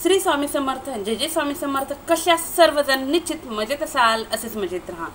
श्री स्वामी समर्थ, जय जय स्वामी समर्थ। कशा सर्वजण निश्चित मजेत असाल, असेच मजेत राहा।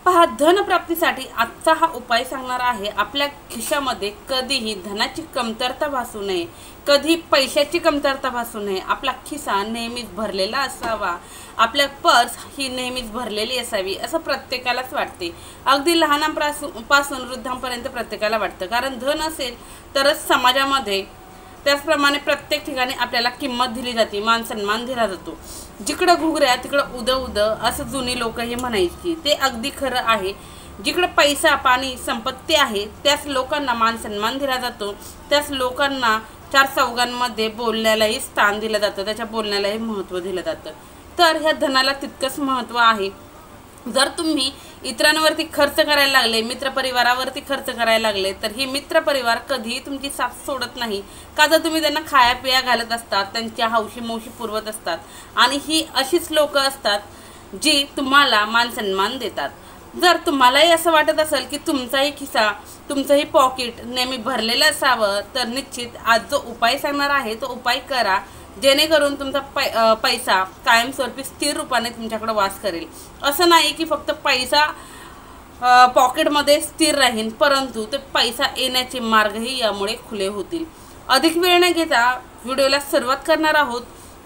पहा, धन प्राप्तीसाठी आजचा हा उपाय सांगणार आहे। आपल्या खिशामध्ये कधीही धनाची कमतरता भासू नये, कधी पैशाची कमतरता भासू नये। आपला खिसा नेहमीच भरलेला असावा, आपल्या पर्स ही नेहमीच भरलेली असावी असं प्रत्येकालाच वाटते। अगदी लहानांपासून वृद्धांपर्यंत प्रत्येकाला वाटतं, कारण धन असेल तरच समाजामध्ये त्याचप्रमाणे प्रत्येक ठिकाणी आपल्याला किंमत दिली जाते, मान सन्मान दिला जातो। जिकडं घुगऱ्या तिकडं उद उद असं जुनी लोक हे म्हणायची, ते अगदी खरं आहे। जिकडे पैसा पाणी संपत्ती आहे त्याच लोकांना मान सन्मान दिला जातो, त्याच लोकांना चार चौघांमध्ये बोलण्यालाही स्थान दिलं जातं, त्याच्या बोलण्यालाही महत्त्व दिलं जातं। तर ह्या धनाला तितकंच महत्त्व आहे। जर तुम्ही इतरांवरती खर्च करायला लागले, मित्रपरिवारावरती खर्च करायला लागले, तर ही मित्रपरिवार कधीही तुमची साथ सोडत नाही। का तर तुम्ही त्यांना खाया पिया घालत असतात, त्यांच्या हौशी मौशी पुरवत असतात, आणि ही अशीच लोक असतात जी तुम्हाला मान सन्मान देतात। जर तुम्हालाही असं वाटत असेल की तुमचाही खिसा, तुमचंही पॉकेट नेहमी भरलेलं असावं, तर निश्चित आज जो उपाय सांगणार आहे तो उपाय करा, जेणेकरून तुमचा पैसा कायमस्वरूपी स्थिर रूपाने तुमच्याकडे वास करेल। असं नाही की फक्त पैसा पॉकेटमध्ये स्थिर राहील, परंतु ते पैसा येण्याचे मार्गही यामुळे खुले होतील। अधिक वेळ न घेता व्हिडिओला सुरुवात करणार आहोत।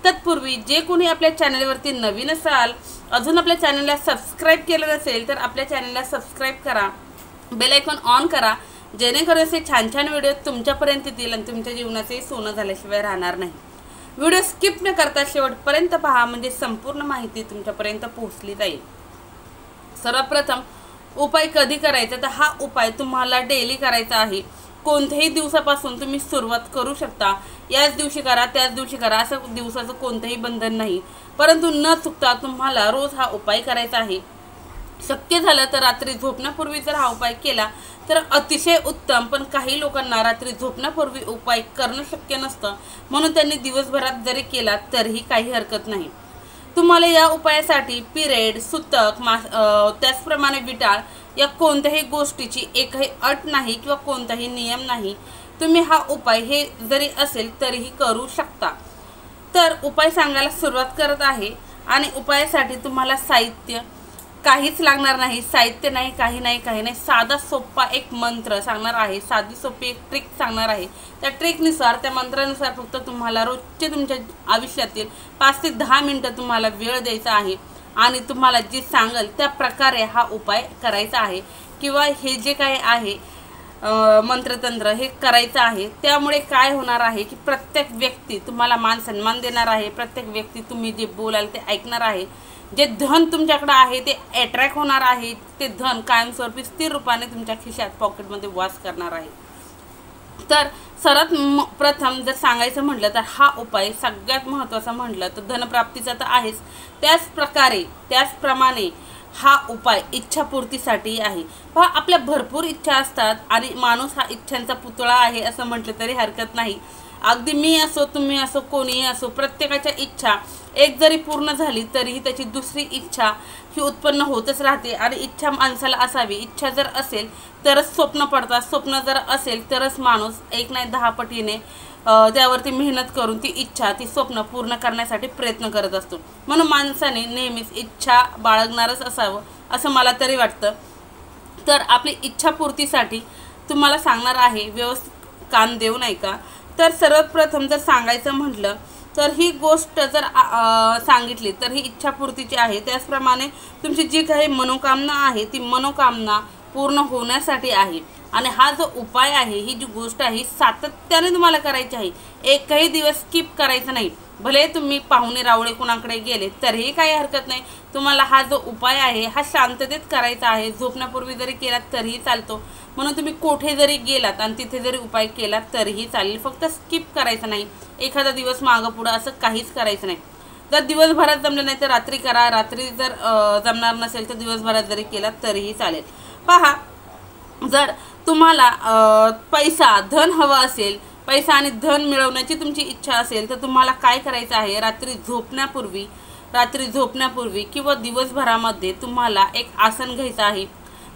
तत्पूर्वी जे कोणी आपल्या चॅनलवरती नवीन असाल, अजून आपल्या चॅनलला सबस्क्राईब केलं नसेल तर आपल्या चॅनलला सबस्क्राईब करा, बेल आयकॉन ऑन करा, जेणेकरून असे छान छान व्हिडिओ तुमच्यापर्यंत येतील आणि तुमच्या जीवनाचे सोनं झाल्याशिवाय राहणार नाही। व्हिडिओ स्किप न करता शेवटपर्यंत पहा, म्हणजे संपूर्ण माहिती तुमच्यापर्यंत पोहोचली जाईल। सर्वप्रथम उपाय कधी करायचा, तर हा उपाय तुम्हाला डेली करायचा आहे। कोणत्याही दिवसापासून तुम्ही सुरुवात करू शकता, याच दिवशी करा त्याच दिवशी करा असं दिवसाचं कोणतंही बंधन नाही, परंतु न चुकता तुम्हाला रोज हा उपाय करायचा आहे। शक्य झालं तर रात्री झोपण्यापूर्वी जर हा उपाय केला तर अतिशय उत्तम, पण काही लोकांना रात्री झोपण्यापूर्वी उपाय करणं शक्य नसतं, म्हणून त्यांनी दिवसभरात जरी केला तरीही काही हरकत नाही। तुम्हाला या उपायासाठी पिरियड, सुतक, त्याचप्रमाणे विटाळ या कोणत्याही गोष्टीची एकही अट नाही किंवा कोणताही नियम नाही। तुम्ही हा उपाय हे जरी असेल तरीही करू शकता। तर उपाय सांगायला सुरुवात करत आहे, आणि उपायासाठी तुम्हाला साहित्य काहीच लागणार नाही, साहित्य नाही, काही नाही, साधा सोपा एक मंत्र सांगणार आहे, साधी सोपी एक ट्रिक सांगणार आहे। त्या ट्रिकनुसार, त्या मंत्रानुसार फक्त तुम्हाला रोजचे तुमच्या आयुष्यातील 5 ते 10 मिनिटं तुम्हाला वेळ द्यायचा आहे, आणि तुम्हाला जे सांगेल त्या प्रकारे हा उपाय करायचा आहे, किंवा हे जे काही आहे मंत्रतंत्र हे करायचं आहे। त्यामुळे काय होणार आहे की प्रत्येक व्यक्ती तुम्हाला मान सन्मान देणार आहे, प्रत्येक व्यक्ती तुम्ही जे बोलाल ते ऐकणार आहे, जे धन तुमच्याकडे आहे ते अट्रॅक्ट होणार आहे, ते धन कायमस्वरूपी स्थिर रूपाने तुमच्या खिशात पॉकेटमध्ये वास करणार आहे। तर सर्वात प्रथम जर सांगायचं म्हटलं तर हा उपाय सगळ्यात महत्त्वाचा म्हटलं तर धनप्राप्तीचा तर आहेच, त्याचप्रमाणे हा उपाय इच्छापूर्तीसाठी आहे। पहा, आपल्या भरपूर इच्छा असतात आणि माणूस हा इच्छांचा पुतळा आहे असं म्हटलं तरी हरकत नाही। अगदी मी असो, तुम्ही असो, कोणीही असो, प्रत्येकाच्या इच्छा एक जरी पूर्ण झाली तरीही त्याची दुसरी इच्छा ही उत्पन्न होतच राहते, आणि इच्छा माणसाला असावी। इच्छा जर असेल तरच स्वप्न पडतात, स्वप्न जर असेल तरच माणूस 1 नाही 10 पटीने त्यावरती मेहनत करून ती इच्छा, ती स्वप्न पूर्ण करण्यासाठी प्रयत्न करत असतो। म्हणून माणसाने नेहमीच इच्छा बाळगणारच असावं असं मला तरी वाटतं। तर आपली इच्छापूर्तीसाठी तुम्हाला सांगणार आहे, व्यवस्थित कान देऊन ऐका। तर सर्वप्रथम जर सांगायचं म्हटलं तर ही गोष्ट जर सांगितली तर ही इच्छापूर्तीची आहे। त्याचप्रमाणे तुमची जी काही मनोकामना आहे ती मनोकामना पूर्ण होण्यासाठी आहे, आणि हा जो उपाय आहे, ही जी गोष्ट आहे सातत्याने तुम्हाला करायची आहे, एकही दिवस स्किप करायचं नाही। भले तुम्ही पाहुणे रावळे कुणाकडे गेले तरीही काही हरकत नाही, तुम्हाला हा जो उपाय आहे हा शांततेत करायचा आहे। झोपण्यापूर्वी जरी केलात तरीही चालतो, म्हणून तुम्ही कोठे जरी गेलात आणि तिथे जरी उपाय केलात तरीही चालेल, फक्त स्किप करायचं नाही, एखादा दिवस मागं पुढं असं काहीच करायचं नाही। जर दिवसभरात जमलं नाही तर रात्री करा, रात्री जर जमणार नसेल तर दिवसभरात जरी केलात तरीही चालेल। पहा, जर तुम्हाला पैसा धन हवं असेल, पैसा आणि धन मिळवण्याची तुमची इच्छा असेल, तर तुम्हाला काय करायचं आहे, रात्री झोपण्यापूर्वी किंवा दिवसभरामध्ये तुम्हाला एक आसन घ्यायचं आहे।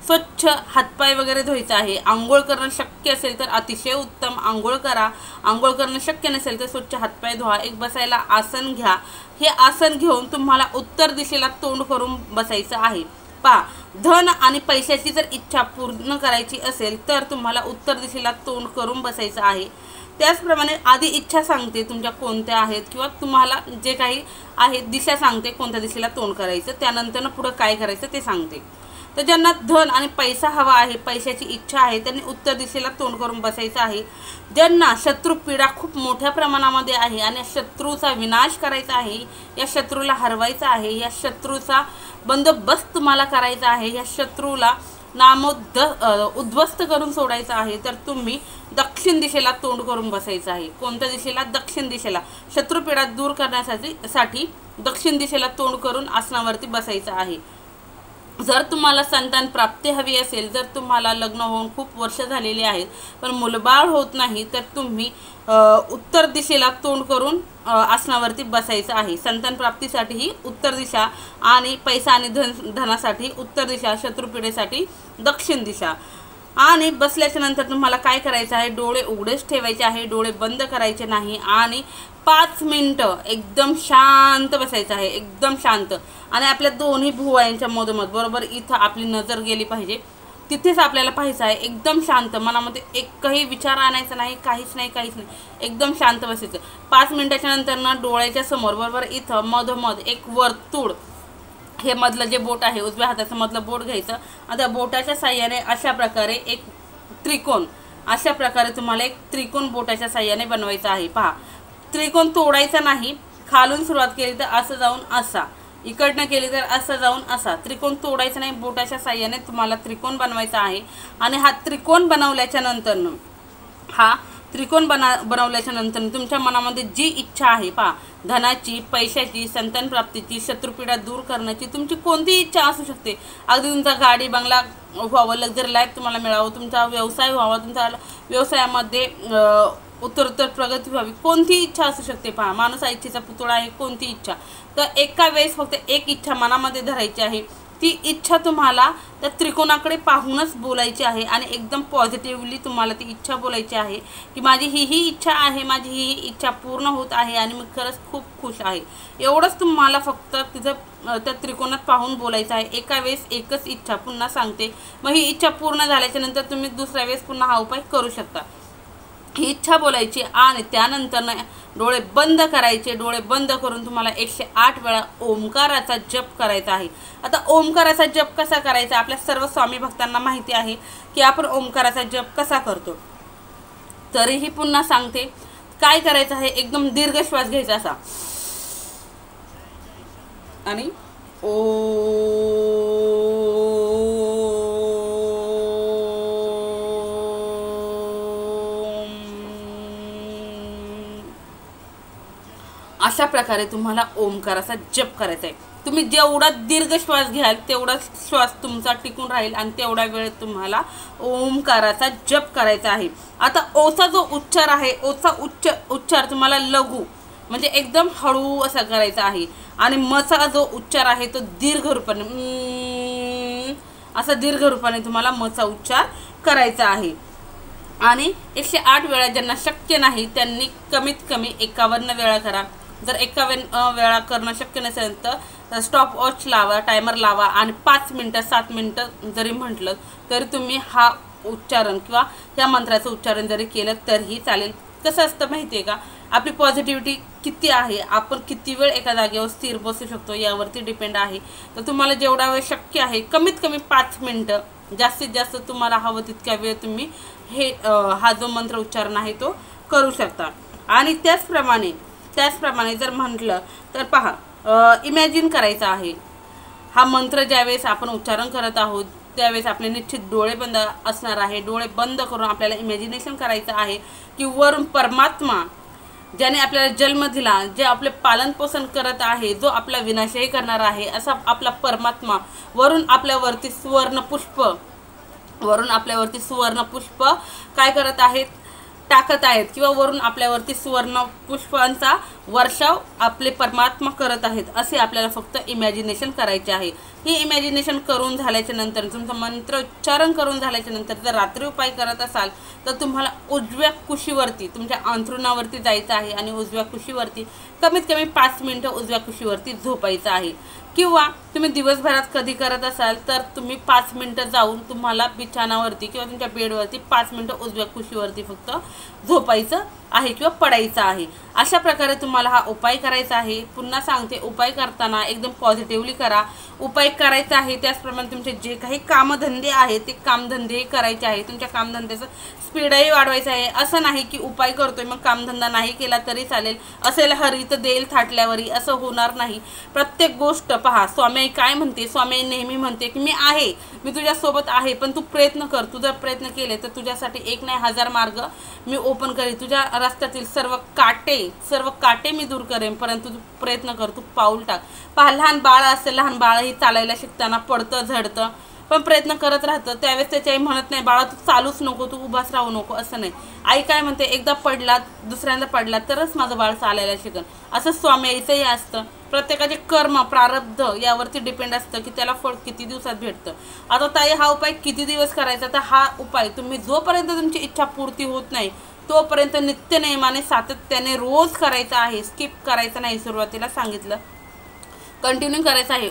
स्वच्छ हातपाय वगैरे धुवायचे आहे। आंघोळ करणं शक्य असेल तर अतिशय उत्तम, आंघोळ करा। आंघोळ करणं शक्य नसेल तर स्वच्छ हातपाय धुवा। एक बसायला आसन घ्या। हे आसन घेऊन तुम्हाला उत्तर दिशेला तोंड करून बसायचं आहे। पहा, धन आणि पैशाची जर इच्छा पूर्ण करायची असेल तर तुम्हाला उत्तर दिशेला तोंड करून बसायचं आहे। त्याचप्रमाणे आधी इच्छा सांगते तुमच्या कोणत्या आहेत किंवा तुम्हाला जे काही आहे दिशा सांगते कोणत्या दिशेला तोंड करायचं, त्यानंतर पुढं काय करायचं ते सांगते। तर ज्यांना धन आणि पैसा हवा आहे, पैशाची इच्छा आहे, त्यांनी उत्तर दिशेला तोंड करून बसायचं आहे। ज्यांना शत्रू पीडा खूप मोठ्या प्रमाणामध्ये आहे आणि शत्रूचा विनाश करायचा आहे, या शत्रूला हरवायचा आहे, या शत्रूचा बंदोबस्त तुम्हाला करायचा आहे, या शत्रूला उद्ध्वस्त करून सोडायचं आहे, तर तुम्ही दक्षिण दिशेला तोंड करून बसायचं आहे। कोणत्या दिशेला? दक्षिण दिशेला। शत्रुपीडा दूर करण्यासाठी दक्षिण दिशेला तोंड करून आसनावरती बसायचं आहे। जर तुम्हाला संतान प्राप्ती हवी असेल, जर तुम्हाला लग्न होऊन खूप वर्ष झालेली आहेत पण मुलबाळ होत नाही, तर तुम्ही उत्तर दिशेला तोंड करून आसनावरती बसायचं आहे। संतान प्राप्तीसाठी ही उत्तर दिशा आणि पैसा आणि धनासाठी उत्तर दिशा, शत्रुपीडेसाठी दक्षिण दिशा। आणि बसल्याच्या नंतर तुम्हाला काय करायचं आहे? डोळे उघडेच ठेवायचे आहे, डोळे बंद करायचे नाही आणि 5 मिनिटं एकदम शांत बसायचं आहे, एकदम शांत। आणि आपल्या दोन्ही भुवयांच्या मधोमध बरोबर इथं आपली नजर गेली पाहिजे, तिथेच आपल्याला पाहायचं आहे। एकदम शांत, मनामध्ये एकही विचार आणायचा नाही, काहीच नाही, एकदम शांत बसायचं। 5 मिनिटाच्या नंतर ना डोळ्याच्या समोर बरोबर इथं मधोमध एक वर्तुळ, हे मधलं जे बोट आहे उजव्या हाताचं मधलं बोट घ्यायचं आणि त्या बोटाच्या साह्याने अशा प्रकारे एक त्रिकोण, अशा प्रकारे तुम्हाला एक त्रिकोण बोटाच्या साह्याने बनवायचा आहे। पहा, त्रिकोण तोडायचा नाही, खालून सुरुवात केली तर असं जाऊन असा, इकडनं केली तर असं जाऊन असा, त्रिकोण तोडायचा नाही, बोटाच्या साह्याने तुम्हाला त्रिकोण बनवायचा आहे। आणि हा त्रिकोण बनवल्याच्या नंतर तुमच्या मनामध्ये जी इच्छा आहे, पहा, धनाची, पैशाची, संतान प्राप्तीची, शत्रुपीडा दूर करण्याची, तुमची कोणतीही इच्छा असू शकते। अगदी तुमचा गाडी बंगला व्हावं, लक्झरी लाईफ तुम्हाला मिळावं, तुमचा व्यवसाय व्हावा, तुमच्या व्यवसायामध्ये उत्तरोत्तर प्रगती व्हावी, कोणती इच्छा असू शकते। पहा, माणूस हा इच्छेचा पुतळा आहे, कोणती इच्छा। तर एका वेळेस फक्त एक इच्छा मनामध्ये धरायची आहे, ती इच्छा तुम्हाला त्या त्रिकोणाकडे पाहूनच बोलायची आहे आणि एकदम पॉझिटिव्हली तुम्हाला ती इच्छा बोलायची आहे की माझी ही इच्छा आहे, माझी ही इच्छा पूर्ण होत आहे आणि मी खरंच खूप खुश आहे। एवढंच तुम्हाला फक्त तिथं त्या त्रिकोणात पाहून बोलायचं आहे। एका वेळेस एकच इच्छा, पुन्हा सांगते, मग ही इच्छा पूर्ण झाल्याच्या नंतर तुम्ही दुसऱ्या वेळेस पुन्हा हा उपाय करू शकता। ही इच्छा बोलायची आणि त्यानंतर डोळे बंद करायचे। डोळे बंद करून तुम्हाला 108 वेळा ओंकाराचा जप करायचा आहे। आता ओंकाराचा जप कसा करायचा? आपल्या सर्व स्वामी भक्तांना माहिती आहे की आपण ओंकाराचा जप कसा करतो, तरीही पुन्हा सांगते काय करायचं आहे। एकदम दीर्घ श्वास घ्यायचा असा आणि अशा प्रकारे तुम्हाला ओंकाराचा जप करायचा आहे। तुम्ही जेवढा दीर्घ श्वास घ्याल तेवढा श्वास तुमचा टिकून राहील आणि तेवढा वेळ तुम्हाला ओंकाराचा जप करायचा आहे। आता ओचा जो उच्चार आहे, ओचा उच्चार तुम्हाला लघु म्हणजे एकदम हळू असा करायचा आहे आणि मचा जो उच्चार आहे तो दीर्घ रूपाने, असा दीर्घ रूपाने तुम्हाला मचा उच्चार करायचा आहे। आणि 108 वेळा ज्यांना शक्य नाही त्यांनी कमीत कमी 51 वेळा करा। जर 51 वेळा करणं शक्य नसेल तर स्टॉप वॉच लावा, टायमर लावा आणि 5 मिनिटं 7 मिनिटं जरी म्हटलं तरी तुम्ही हा उच्चारण किंवा या मंत्राचं उच्चारण जरी केलं तरीही चालेल। कसं असतं माहिती आहे का, आपली पॉझिटिव्हिटी किती आहे, आपण किती वेळ एका जागेवर स्थिर बसू शकतो यावरती डिपेंड आहे। तर तुम्हाला जेवढा वेळ शक्य आहे कमीत कमी 5 मिनिटं, जास्तीत जास्त तुम्हाला हवं तितक्या वेळ तुम्ही हा जो मंत्र उच्चारण आहे तो करू शकता। आणि त्याचप्रमाणे जर म्हटलं तर पहा, इमॅजिन करायचं आहे हा मंत्र ज्यावेळेस आपण उच्चारण करत आहोत त्यावेळेस आपले निश्चित डोळे बंद असणार आहे। डोळे बंद करून आपल्याला इमॅजिनेशन करायचं आहे की वरून परमात्मा ज्याने आपल्याला जन्म दिला, जे आपले पालन पोषण करत आहे, जो आपला विनाशही करणार आहे, असा आपला परमात्मा वरून आपल्यावरती सुवर्ण पुष्प काय करत आहेत, टाकत आहेत किंवा वरून आपल्यावरती सुवर्ण पुष्पांचा वर्षाव आपले परमात्मा करत आहेत असे आपल्याला फक्त इमॅजिनेशन करायचे आहे। ही इमॅजिनेशन करून झाल्याच्या नंतर तुमचं मंत्र उच्चारण करून झाल्याच्या नंतर जर रात्री उपाय करत असाल तर तुम्हाला उजव्या कुशीवरती तुमच्या अंथरुणावरती जायचं आहे आणि उजव्या कुशीवरती कमीत कमी 5 मिनिटं उजव्या कुशीवरती झोपायचं आहे। किंवा तुम्ही दिवसभरात कधी करत असाल तर तुम्ही 5 मिनिटं जाऊन तुम्हाला बिछाणावरती किंवा तुमच्या बेडवरती 5 मिनिटं उजव्या कुशीवरती फक्त झोपायचं आहे किंवा पडायचं आहे। अशा प्रकारे तुम्हाला हा उपाय करायचा आहे। पुन्हा सांगते, उपाय करताना एकदम पॉझिटिव्हली करा। उपाय करायचा आहे त्याचप्रमाणे तुमचे जे काही कामधंदे आहेत ते कामधंदे करायचे आहे। तुमच्या कामधंद्याचं स्पीडही वाढवायचं आहे। असं नाही की उपाय करतोय मग कामधंदा नाही केला तरी चालेल, असेल हरित देईल थाटल्यावरी, असं होणार नाही। प्रत्येक गोष्ट पहा, स्वामी काय म्हणते, स्वामी नेहमी म्हणते की मी आहे, मी तुझ्यासोबत आहे, पण तू प्रयत्न कर। तू जर प्रयत्न केले तर तुझ्यासाठी एक नाही 1000 मार्ग मी ओपन करेन। तुझ्या रस्त्यातील सर्व काटे मी दूर करेन, परंतु तू प्रयत्न कर, तू पाऊल टाक। पहा, लहान बाळ असेल, लहान बाळही चालायला शिकताना पडतं झडतं पण प्रयत्न करत राहतं। त्यावेळेस त्याची आई म्हणत नाही बाळा तू चालूच नको, तू उभाच राहू नको, असं नाही। आई काय म्हणते, एकदा पडला दुसऱ्यांदा पडला तरच माझं बाळ चालायला शिकन, असं स्वामी आईचंही असतं। प्रत्येकाचे कर्म प्रारब्ध यावरती डिपेंड असतं की त्याला फळ किती दिवसात भेटतं। आता ताई हा उपाय किती दिवस करायचा, तर हा उपाय तुम्ही जोपर्यंत तुमची इच्छा पूर्ती होत नाही तोपर्यंत नित्य नेमाने सातत्याने रोज करायचा आहे, स्किप करायचं नाही। सुरुवातीला सांगितलं कंटिन्यू करायचं आहे।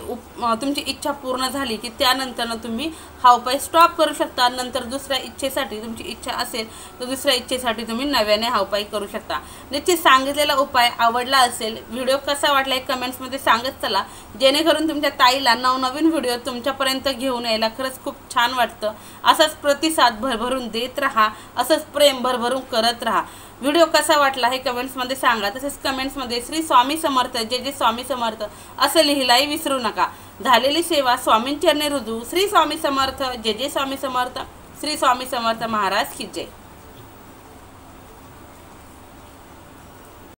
तुमची इच्छा पूर्ण झाली की त्यानंतर तुम्ही हा उपाय स्टॉप करू शकता। नंतर दुसऱ्या इच्छेसाठी, तुमची इच्छा असेल तर दुसऱ्या इच्छेसाठी तुम्ही नव्याने हा उपाय करू शकता। निश्चित सांगितलेला उपाय आवडला असेल, व्हिडिओ कसा वाटला हे कमेंट्समध्ये सांगत चला, जेणेकरून तुमच्या ताईला नवनवीन व्हिडिओ तुमच्यापर्यंत घेऊन यायला खरंच खूप छान वाटतं। असाच प्रतिसाद भरभरून देत राहा, असंच प्रेम भरभरून करत राहा। व्हिडिओ कसा वाटला हे कमेंट्समध्ये सांगा। तसेच कमेंट्समध्ये श्री स्वामी समर्थ, जे स्वामी समर्थ असं लिहिलाही विसरू नका। झालेली सेवा स्वामींचरणी रुजू। श्री स्वामी समर्थ, जे स्वामी समर्थ, श्री स्वामी समर्थ महाराज की जय।